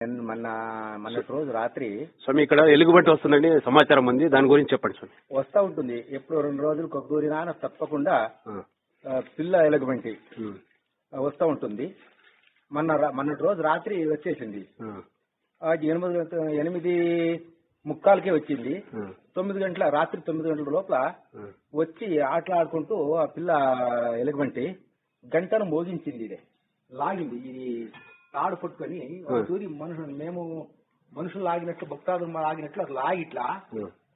మొన్నటి రోజు రాత్రి స్వామి ఇక్కడ ఎలుగుబంటి వస్తుందని సమాచారం ఉంది, దాని గురించి చెప్పండి స్వామి. వస్తూ ఉంటుంది. ఎప్పుడు 2 రోజులకు ఒక దూరినా తప్పకుండా పిల్ల ఎలుగుబంటి వస్తూ ఉంటుంది. మొన్నటి రోజు రాత్రి వచ్చేసింది. 8:45కే వచ్చింది. 9 గంటల రాత్రి 9 గంటల లోపల వచ్చి ఆటలాడుకుంటూ ఆ పిల్ల ఎలుగుబంటి గంటను మోగించింది. ఇదే లాగింది. ఇది తాడు పట్టుకొని దూరి మేము మనుషులు లాగినట్లు భక్తాదులు లాగినట్లు అట్లా లాగి ఇట్లా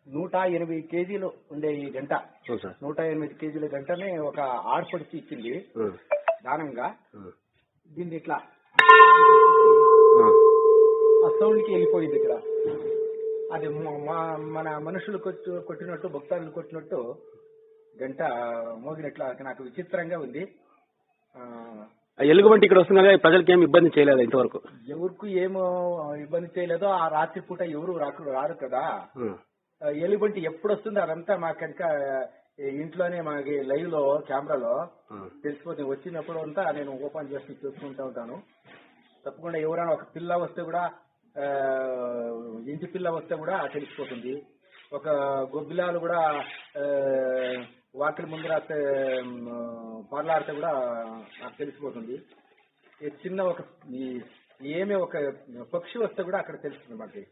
180 కేజీలు ఉండే ఈ గంట, 180 కేజీల గంటనే ఒక ఆడపడిచి ఇచ్చింది దానంగా. దీన్ని ఇట్లా ఆ సౌండ్కి వెళ్ళిపోయింది. ఇక్కడ అది మన మనుషులు కొట్టినట్టు భక్తాదులు కొట్టినట్టు గంట మోగినట్లు నాకు విచిత్రంగా ఉంది. ఎలుగుబంటి ఇక్కడ వస్తుంది కదా, ప్రజలకి ఏమి ఇబ్బంది చేయలేదు ఇంతవరకు? ఎవరికి ఏమో ఇబ్బంది చేయలేదో. ఆ రాత్రి పూట ఎవరు రారు కదా. ఎలుగుబంటి ఎప్పుడు వస్తుంది అదంతా మా కనుక ఇంట్లోనే మాకి లైవ్ లో కెమెరాలో తెలిసిపోతుంది. వచ్చినప్పుడు అంతా నేను ఓపెన్ చేసి చూసుకుంటూ ఉంటాను. తప్పకుండా ఎవరైనా ఒక పిల్ల వస్తే కూడా, ఇంటి పిల్ల వస్తే కూడా తెలిసిపోతుంది. ఒక గొబ్బిలాలు కూడా వాకిలి ముందర పార్లాడితే కూడా నాకు తెలిసిపోతుంది. చిన్న ఒక ఒక పక్షి వస్తే కూడా అక్కడ తెలుస్తుంది మాకు.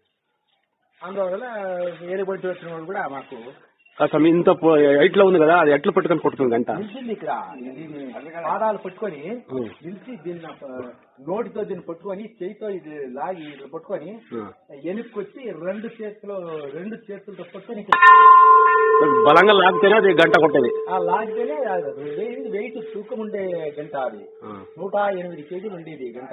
అందువల్ల ఎలుగుబంటి వచ్చిన వాళ్ళు కూడా మాకు ఇంత హైట్ లో ఉంది కదా, అది ఎట్లా పట్టుకొని కొట్టుతుంది గంట? నిలిచింది. ఇక్కడ పాదాలు పట్టుకొని నిలిచి దీన్ని నోటితో దీన్ని పట్టుకొని చేయితో ఇది లాగి పట్టుకొని వెనుక్కొచ్చి రెండు చేతులతో పట్టుకొని బలంగా లాగితేనే అది గంట కొట్టేది. ఆ లాగితేనే వెయిట్ తూకం ఉండే గంట. అది 180 కేజీలు ఉండేది గంట.